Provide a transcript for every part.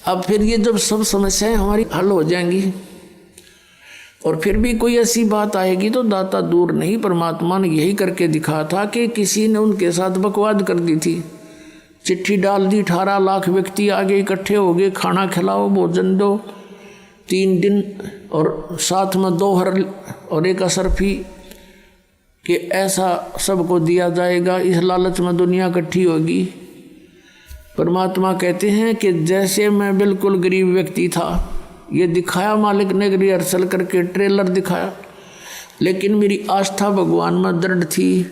अब फिर ये जब सब समस्याएं हमारी हल हो जाएंगी और फिर भी कोई ऐसी बात आएगी तो दाता दूर नहीं। परमात्मा ने यही करके दिखा था कि किसी ने उनके साथ बकवाद कर दी थी, चिट्ठी डाल दी, 18 लाख व्यक्ति आगे इकट्ठे हो गए, खाना खिलाओ, भोजन दो 3 दिन, और साथ में 2 हर और 1 असरफी कि ऐसा सबको दिया जाएगा। इस लालच में दुनिया इकट्ठी होगी। परमात्मा कहते हैं कि जैसे मैं बिल्कुल गरीब व्यक्ति था, ये दिखाया मालिक ने रिहर्सल करके, ट्रेलर दिखाया, लेकिन मेरी आस्था भगवान में दृढ़ थी।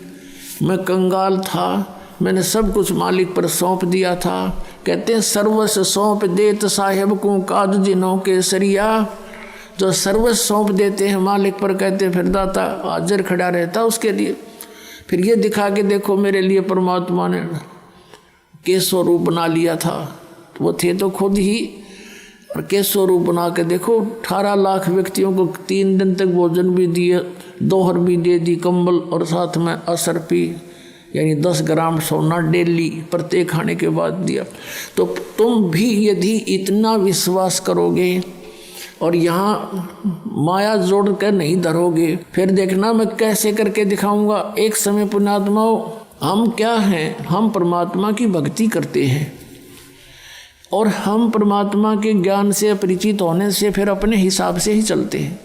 मैं कंगाल था, मैंने सब कुछ मालिक पर सौंप दिया था। कहते हैं सर्वस्व सौंप देत साहेब को काज जिन्हों के सरिया। जो सर्वस्व सौंप देते हैं मालिक पर, कहते हैं फिर दाता हाजिर खड़ा रहता उसके लिए। फिर ये दिखा के देखो मेरे लिए परमात्मा ने के स्वरूप बना लिया था। वो थे तो खुद ही, और के स्वरूप बना के देखो 18 लाख व्यक्तियों को 3 दिन तक भोजन भी दिए, दोहर भी दे दी, कंबल, और साथ में असरपी यानी 10 ग्राम सोना डेली प्रत्येक खाने के बाद दिया। तो तुम भी यदि इतना विश्वास करोगे और यहाँ माया जोड़ कर नहीं धरोगे, फिर देखना मैं कैसे करके दिखाऊंगा। एक समय पुण्यात्माओं, हम क्या हैं? हम परमात्मा की भक्ति करते हैं और हम परमात्मा के ज्ञान से अपरिचित होने से फिर अपने हिसाब से ही चलते हैं।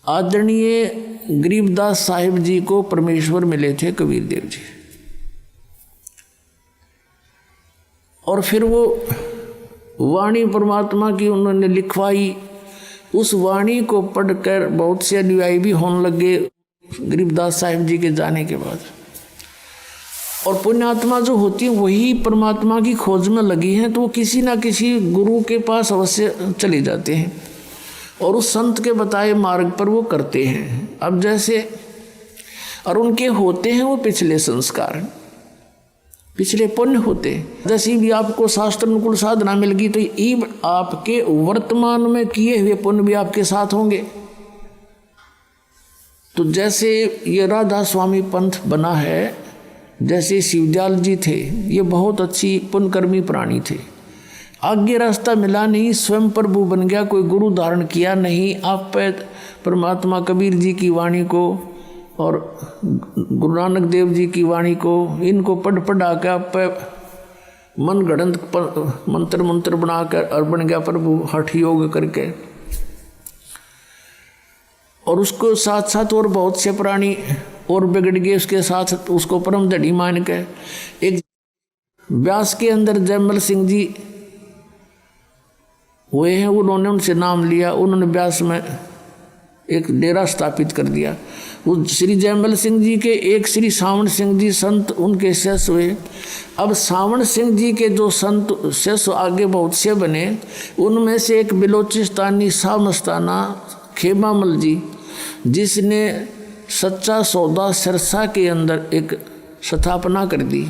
आदरणीय गरीबदास साहिब जी को परमेश्वर मिले थे कबीर देव जी, और फिर वो वाणी परमात्मा की उन्होंने लिखवाई। उस वाणी को पढ़कर बहुत से अनुयायी भी होने लगे गरीबदास साहिब जी के जाने के बाद। और पुण्यात्मा जो होती है वही परमात्मा की खोज में लगी हैं, तो वो किसी ना किसी गुरु के पास अवश्य चले जाते हैं और उस संत के बताए मार्ग पर वो करते हैं। अब जैसे और उनके होते हैं वो पिछले संस्कार, पिछले पुण्य होते। जैसी भी आपको शास्त्र अनुकूल साधना मिल गई तो ये आपके वर्तमान में किए हुए पुण्य भी आपके साथ होंगे। तो जैसे ये राधा स्वामी पंथ बना है, जैसे शिवदयाल जी थे, ये बहुत अच्छी पुण्यकर्मी प्राणी थे। आगे रास्ता मिला नहीं, स्वयं प्रभु बन गया, कोई गुरु धारण किया नहीं। आप पे परमात्मा कबीर जी की वाणी को और गुरु नानक देव जी की वाणी को, इनको पढ़ा के आप पे मन गढ़ंत मंत्र बनाकर और बन गया प्रभु हठ योग करके। और उसको साथ साथ और बहुत से प्राणी और बिगड़ गए उसके साथ, उसको परम धड़ी मान के। एक व्यास के अंदर जयमल सिंह जी हुए हैं, उन्होंने उनसे नाम लिया, उन्होंने व्यास में एक डेरा स्थापित कर दिया। उस श्री जयमल सिंह जी के एक श्री सावण सिंह जी संत उनके शिष्य हुए। अब सावण सिंह जी के जो संत शिष्य आगे बहुत से बने, उनमें से एक बिलोचिस्तानी शाह मस्ताना खेमामल जी, जिसने सच्चा सौदा सिरसा के अंदर एक स्थापना कर दी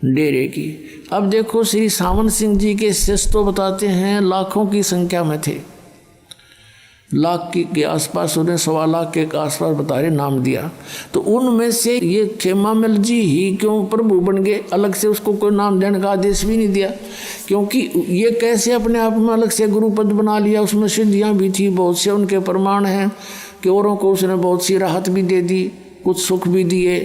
डेरे की। अब देखो श्री सावन सिंह जी के शिष्य तो बताते हैं लाखों की संख्या में थे, लाख के आसपास, उन्हें 1.25 लाख के आसपास बता रहे नाम दिया। तो उनमें से ये खेमामल जी ही क्यों प्रभु बन गए? अलग से उसको कोई नाम देने का आदेश भी नहीं दिया, क्योंकि ये कैसे अपने आप में अलग से गुरु पद बना लिया। उसमें सिद्धियाँ भी थी, बहुत से उनके प्रमाण हैं कि औरों को उसने बहुत सी राहत भी दे दी, कुछ सुख भी दिए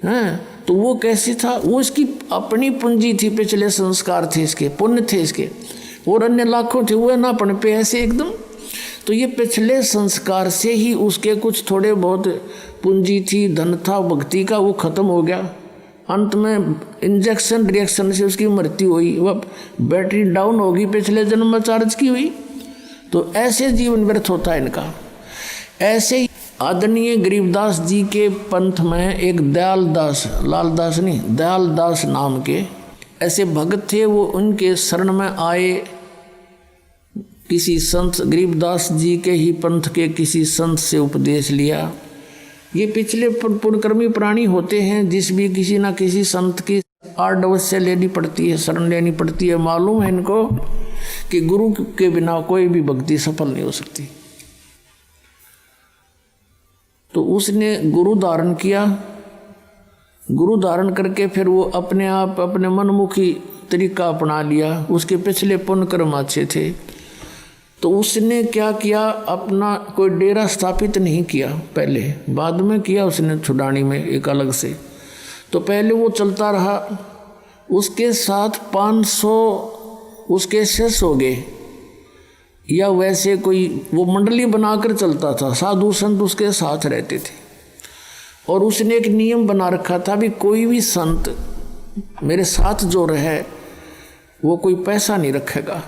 हैं। तो वो कैसे था? वो इसकी अपनी पूंजी थी, पिछले संस्कार थे इसके, पुण्य थे इसके, और अन्य लाखों थे वो ना पन पे ऐसे एकदम। तो ये पिछले संस्कार से ही उसके कुछ थोड़े बहुत पूंजी थी, धन था भक्ति का, वो खत्म हो गया। अंत में इंजेक्शन रिएक्शन से उसकी मृत्यु हुई, वह बैटरी डाउन होगी, पिछले जन्म में चार्ज की हुई। तो ऐसे जीवन व्यर्थ होता है इनका। ऐसे ही आदरणीय गरीबदास जी के पंथ में एक दयालदास, लालदास नहीं, दयालदास नाम के ऐसे भक्त थे। वो उनके शरण में आए, किसी संत, गरीबदास जी के ही पंथ के किसी संत से उपदेश लिया। ये पिछले पुण्यकर्मी प्राणी होते हैं, जिस भी किसी ना किसी संत की आड़ अवश्य लेनी पड़ती है, शरण लेनी पड़ती है। मालूम है इनको कि गुरु के बिना कोई भी भक्ति सफल नहीं हो सकती। तो उसने गुरु धारण किया, गुरु धारण करके फिर वो अपने आप अपने मनमुखी तरीका अपना लिया, उसके पिछले पुण्य कर्म अच्छे थे, तो उसने क्या किया, अपना कोई डेरा स्थापित नहीं किया पहले, बाद में किया उसने छुडानी में एक अलग से। तो पहले वो चलता रहा, उसके साथ 500 उसके शिष्य हो गए, या वैसे कोई वो मंडली बनाकर चलता था, साधु संत उसके साथ रहते थे। और उसने एक नियम बना रखा था भी कोई भी संत मेरे साथ जो रहे वो कोई पैसा नहीं रखेगा,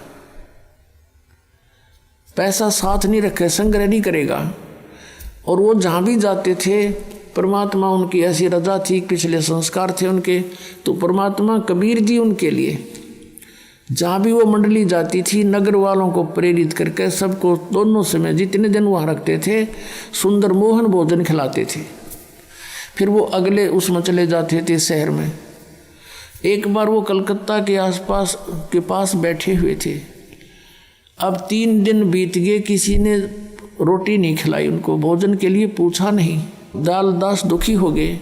पैसा साथ नहीं रखे, संग्रह नहीं करेगा। और वो जहाँ भी जाते थे, परमात्मा उनकी ऐसी रजा थी, पिछले संस्कार थे उनके, तो परमात्मा कबीर जी उनके लिए जहाँ भी वो मंडली जाती थी, नगर वालों को प्रेरित करके सबको दोनों समय जितने दिन वहाँ रखते थे, सुंदर मोहन भोजन खिलाते थे। फिर वो अगले उसमें चले जाते थे शहर में। एक बार वो कलकत्ता के आसपास के पास बैठे हुए थे, अब 3 दिन बीत गए, किसी ने रोटी नहीं खिलाई उनको, भोजन के लिए पूछा नहीं। दास दुखी हो गए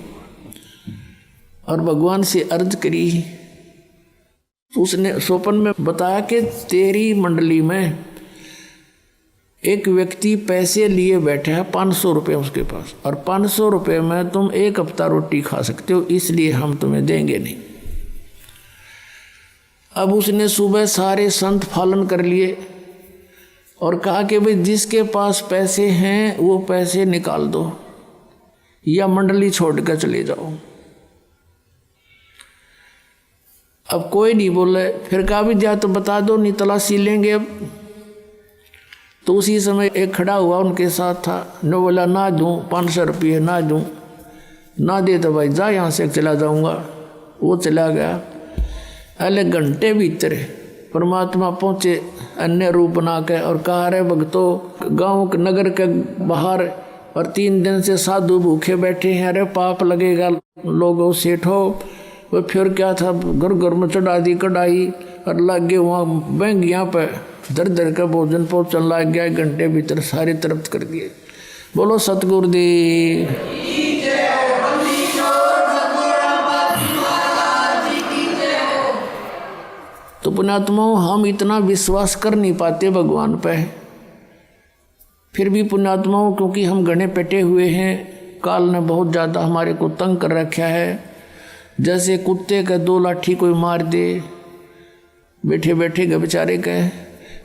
और भगवान से अर्ज करी। उसने स्वप्न में बताया कि तेरी मंडली में एक व्यक्ति पैसे लिए बैठा है, 500 रुपये उसके पास, और 500 रुपये में तुम 1 हफ्ता रोटी खा सकते हो, इसलिए हम तुम्हें देंगे नहीं। अब उसने सुबह सारे संत पालन कर लिए और कहा कि भाई जिसके पास पैसे हैं वो पैसे निकाल दो या मंडली छोड़कर चले जाओ। अब कोई नहीं बोले, फिर कहा भी जा तो बता दो, नहीं तलाशी लेंगे अब। तो उसी समय एक खड़ा हुआ उनके साथ था, न बोला ना दूँ 500 रुपये, ना दूँ, ना दे तो भाई जा यहाँ से चला जाऊँगा। वो चला गया। अगले घंटे भीतर परमात्मा पहुँचे अन्य रूप बना के और कहा, रे भक्तों, गाँव के नगर के बाहर और 3 दिन से साधु भूखे बैठे हैं, अरे पाप लगेगा लोगों सेठो। वो फिर क्या था, घर घर में चढ़ा दी कढ़ाई और लग गए वहाँ बैंगियाँ पे दर दर का भोजन पहुँचने लग गया। 1 घंटे भीतर सारे तृप्त कर दिए। बोलो सतगुरुदेव। तो पुण्यात्माओं, हम इतना विश्वास कर नहीं पाते भगवान पे, फिर भी पुण्यात्माओं, क्योंकि हम गणे पेटे हुए हैं, काल ने बहुत ज़्यादा हमारे को तंग कर रखा है। जैसे कुत्ते का 2 लाठी कोई मार दे बैठे बैठे के बेचारे के,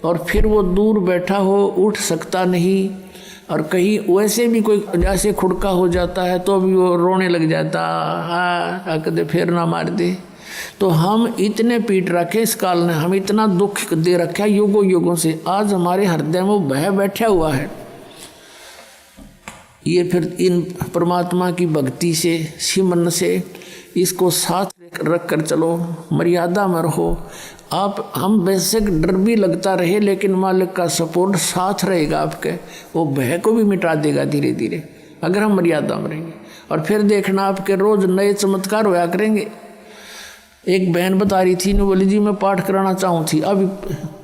और फिर वो दूर बैठा हो, उठ सकता नहीं, और कहीं वैसे भी कोई जैसे खुड़का हो जाता है तो भी वो रोने लग जाता, हाँ कदे फिर ना मार दे। तो हम इतने पीट रखे, इस काल ने हम इतना दुख दे रखा है युगों युगों से, आज हमारे हृदय में भय बैठा हुआ है। ये फिर इन परमात्मा की भक्ति से, सिमरन से इसको साथ रख कर चलो, मर्यादा में रहो आप। हम बेशक डर भी लगता रहे, लेकिन मालिक का सपोर्ट साथ रहेगा आपके, वो भय को भी मिटा देगा धीरे धीरे, अगर हम मर्यादा में रहेंगे। और फिर देखना आपके रोज नए चमत्कार होया करेंगे। एक बहन बता रही थी, बोली जी मैं पाठ कराना चाहूँ थी, अभी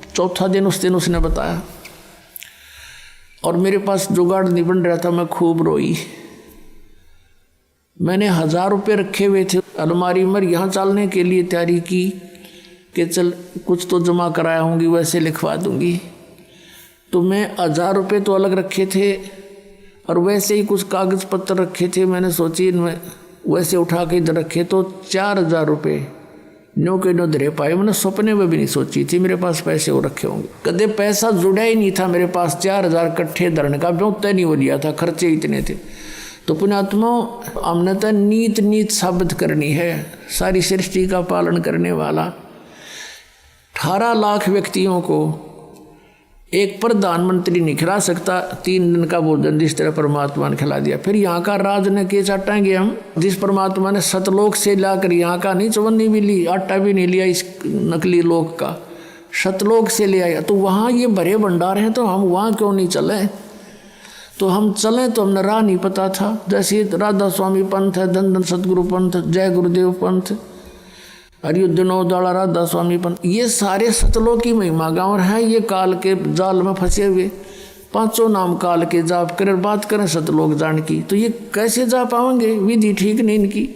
4था दिन उस दिन उसने बताया, और मेरे पास जुगाड़ नहीं बन रहा था, मैं खूब रोई। मैंने 1000 रुपये रखे हुए थे अलमारी में, यहाँ चलने के लिए तैयारी की कि चल कुछ तो जमा कराया होंगी, वैसे लिखवा दूंगी। तो मैं 1000 रुपये तो अलग रखे थे और वैसे ही कुछ कागज़ पत्र रखे थे। मैंने सोची इनमें वैसे उठा के इधर रखे तो 4000 रुपये नो के नो धरे पाए। मैंने सपने में भी नहीं सोची थी मेरे पास पैसे वो रखे होंगे, कदे पैसा जुड़ा ही नहीं था मेरे पास। 4000 इकट्ठे धरने का जो तय नहीं हो लिया था, खर्चे इतने थे। तो पुण्यात्माओं, हमने तो नीत साबित करनी है, सारी सृष्टि का पालन करने वाला 18 लाख व्यक्तियों को एक प्रधानमंत्री नहीं खिला सकता 3 दिन का भोजन, जिस तरह परमात्मा ने खिला दिया। फिर यहाँ का राज ने के चाटेंगे हम, जिस परमात्मा ने सतलोक से लाकर यहाँ का नहीं, चवन्नी भी ली, आटा भी नहीं लिया इस नकली लोक का, सतलोक से ले आया। तो वहाँ ये भरे भंडार हैं, तो हम वहाँ क्यों नहीं चले? तो हम चलें तो हमने राह नहीं पता था। जैसे राधा स्वामी पंथ है, धन धन सतगुरु पंथ, जय गुरुदेव पंथ, हरियुद्धनोदाड़ा राधा स्वामी पंथ, ये सारे सतलों की महिमा गाँव है। ये काल के जाल में फंसे हुए 5 नाम काल के जाप कर बात करें सतलोक जान की, तो ये कैसे जा पाएंगे? विधि ठीक नहीं इनकी।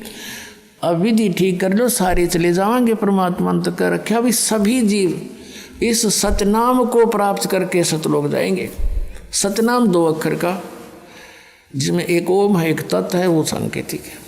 अब विधि ठीक कर लो, सारे चले जाएंगे परमात्मा ने तो कर रखा। अभी सभी जीव इस सतनाम को प्राप्त करके सतलोक जाएंगे। सतनाम 2 अक्षर का, जिसमें एक ओम है, एक तत् है, वो सांकेतिक है।